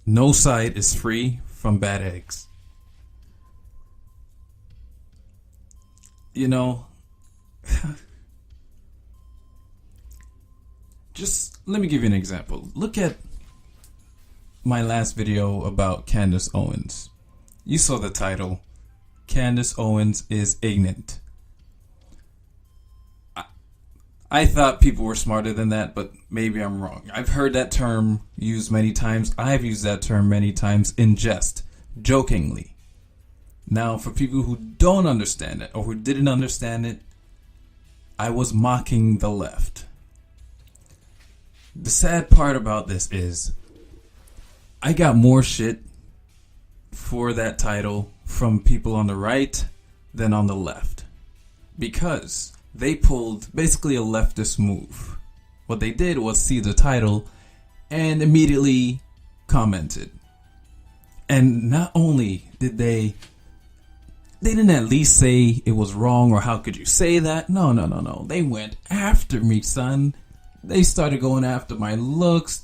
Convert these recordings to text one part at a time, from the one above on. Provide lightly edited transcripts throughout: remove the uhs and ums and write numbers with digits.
No side is free from bad eggs. You know, just let me give you an example. Look at my last video about Candace Owens. You saw the title, Candace Owens is ignorant. I thought people were smarter than that, but maybe I'm wrong. I've heard that term used many times. I've used that term many times in jest, jokingly. Now, for people who don't understand it or who didn't understand it, I was mocking the left. The sad part about this is I got more shit for that title from people on the right than on the left, because they pulled basically a leftist move. What they did was see the title and immediately commented. And not only did they didn't at least say it was wrong or how could you say that? No. They went after me, son. They started going after my looks,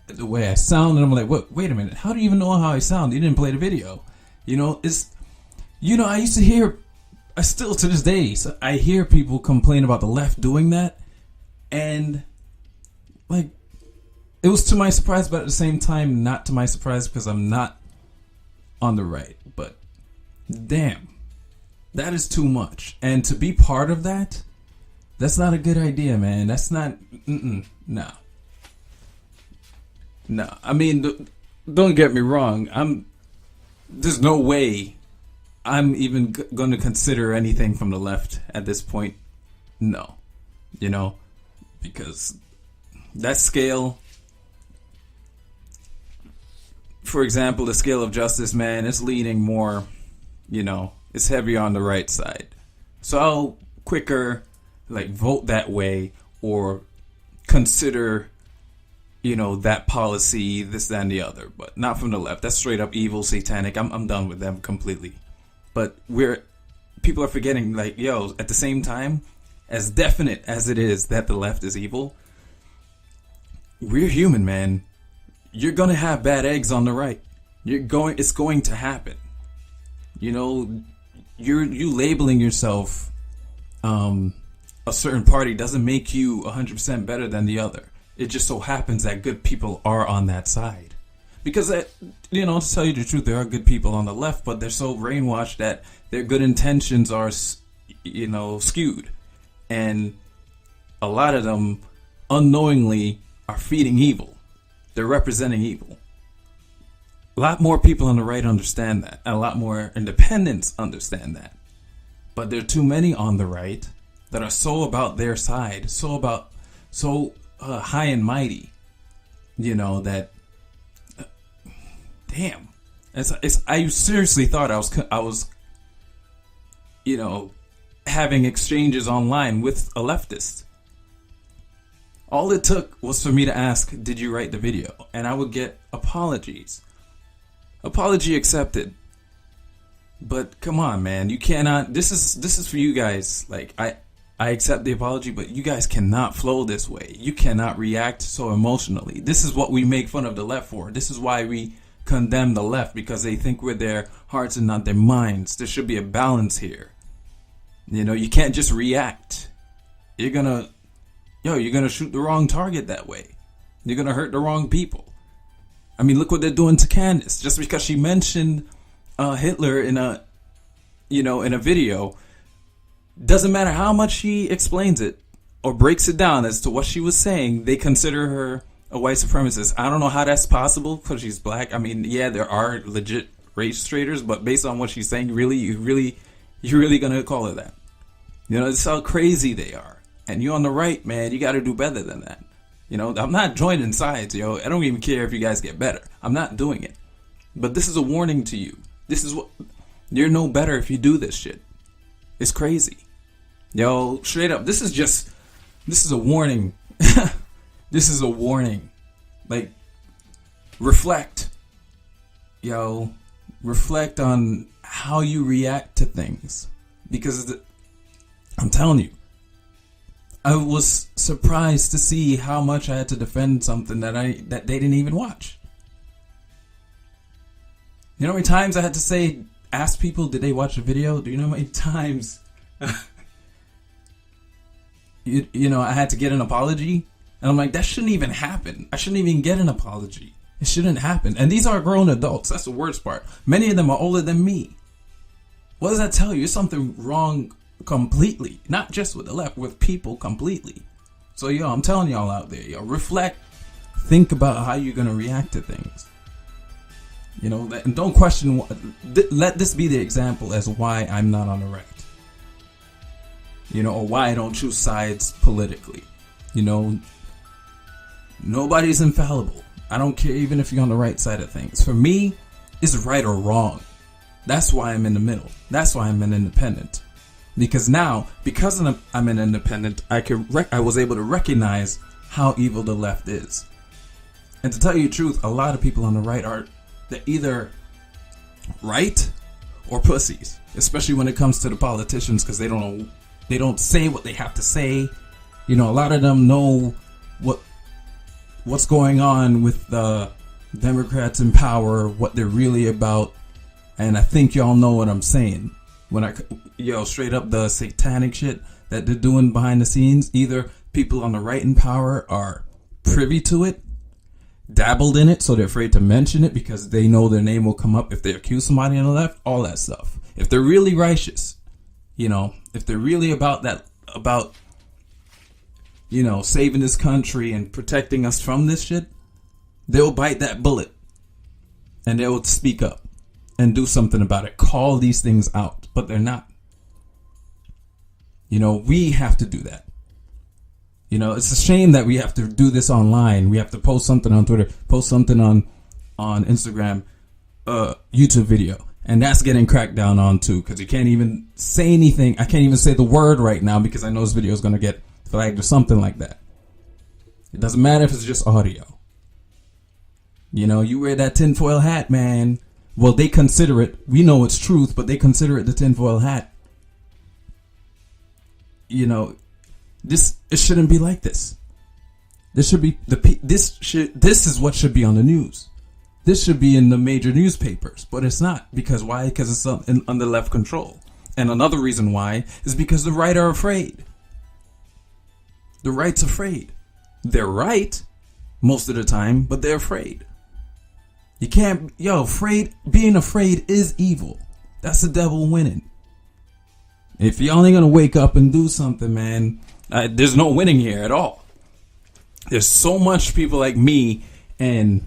the way I sound, and I'm like, wait a minute, how do you even know how I sound? You didn't play the video. I used to hear, I still to this day, so I hear people complain about the left doing that, and like, it was to my surprise, but at the same time, not to my surprise, because I'm not on the right. But damn, that is too much, and to be part of that, that's not a good idea, man. That's not, no. I mean, don't get me wrong. There's no way I'm even going to consider anything from the left at this point. No. Because that scale, for example, the scale of justice, man, it's leaning more, it's heavier on the right side. So I'll quicker, vote that way or consider, that policy, this, that, and the other, but not from the left. That's straight up evil, satanic. I'm done with them completely. But people are forgetting, at the same time, as definite as it is that the left is evil, we're human, man. You're gonna have bad eggs on the right. It's going to happen. You labeling yourself a certain party doesn't make you 100% better than the other. It just so happens that good people are on that side. Because, to tell you the truth, there are good people on the left, but they're so brainwashed that their good intentions are, skewed. And a lot of them unknowingly are feeding evil. They're representing evil. A lot more people on the right understand that. And a lot more independents understand that. But there are too many on the right that are so about their side, so high and mighty, that... Damn, I seriously thought I was, having exchanges online with a leftist. All it took was for me to ask, "Did you write the video?" And I would get apologies. Apology accepted. But come on, man, you cannot. This is for you guys. I accept the apology, but you guys cannot flow this way. You cannot react so emotionally. This is what we make fun of the left for. This is why we condemn the left, because they think we're their hearts and not their minds. There should be a balance here. You can't just react. You're gonna shoot the wrong target that way. You're gonna hurt the wrong people. I mean, look what they're doing to Candace. Just because she mentioned Hitler in a video, doesn't matter how much she explains it or breaks it down as to what she was saying, they consider her a white supremacist. I don't know how that's possible because she's black. I mean, yeah, there are legit race traitors, but based on what she's saying, you're really gonna call her that? It's how crazy they are. And you on the right, man, you got to do better than that. I'm not joining sides, I don't even care if you guys get better. I'm not doing it. But this is a warning to you. This is what you're no better if you do this shit. It's crazy, straight up. This is a warning. This is a warning. reflect. Reflect on how you react to things. Because I'm telling you, I was surprised to see how much I had to defend something that they didn't even watch. You know how many times I had to ask people, did they watch the video? Do you know how many times I had to get an apology? And I'm like, that shouldn't even happen. I shouldn't even get an apology. It shouldn't happen. And these are grown adults. That's the worst part. Many of them are older than me. What does that tell you? There's something wrong completely. Not just with the left, with people completely. So, I'm telling y'all out there, reflect. Think about how you're going to react to things. And don't question. Let this be the example as why I'm not on the right. Or why I don't choose sides politically. Nobody's infallible. I don't care even if you're on the right side of things. For me, it's right or wrong. That's why I'm in the middle. That's why I'm an independent. Because I'm an independent, I was able to recognize how evil the left is. And to tell you the truth, a lot of people on the right they're either right or pussies, especially when it comes to the politicians, because they don't say what they have to say. A lot of them know what's going on with the Democrats in power, what they're really about. And I think y'all know what I'm saying. When straight up the satanic shit that they're doing behind the scenes, either people on the right in power are privy to it, dabbled in it, so they're afraid to mention it because they know their name will come up if they accuse somebody on the left, all that stuff. If they're really righteous, if they're really about saving this country and protecting us from this shit, they'll bite that bullet and they'll speak up and do something about it. Call these things out, but they're not. We have to do that. It's a shame that we have to do this online. We have to post something on Twitter, post something on Instagram, YouTube video. And that's getting cracked down on too, because you can't even say anything. I can't even say the word right now because I know this video is going to get flagged or something like that. It doesn't matter if it's just audio. You wear that tinfoil hat, man. Well, they consider it. We know it's truth, but they consider it the tinfoil hat. It shouldn't be like this. This should be this is what should be on the news. This should be in the major newspapers, but it's not. Because why? Because it's under left control. And another reason why is because the right are afraid. The right's afraid. They're right most of the time, but they're afraid. You can't, being afraid is evil. That's the devil winning. If y'all ain't gonna wake up and do something, man, there's no winning here at all. There's so much people like me and,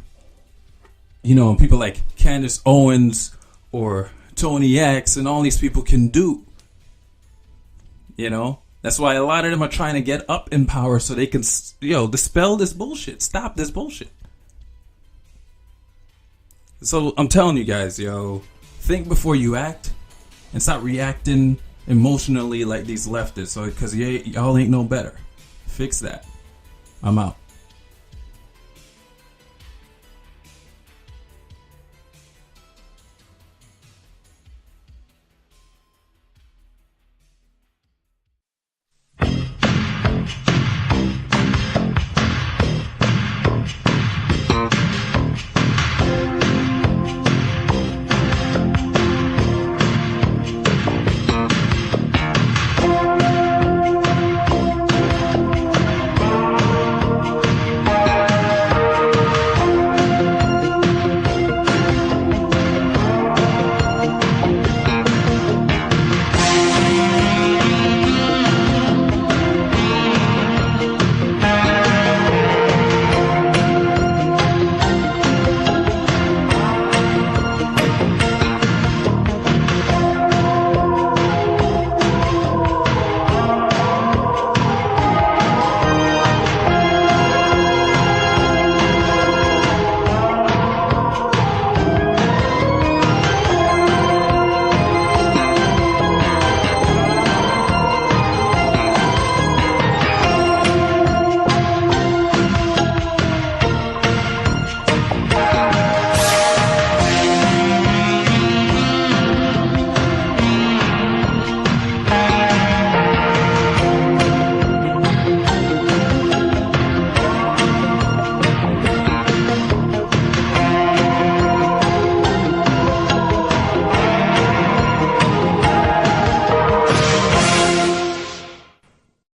people like Candace Owens or Tony X and all these people can do. That's why a lot of them are trying to get up in power so they can, dispel this bullshit. Stop this bullshit. So I'm telling you guys, think before you act and stop reacting emotionally like these leftists. So because y'all ain't no better. Fix that. I'm out.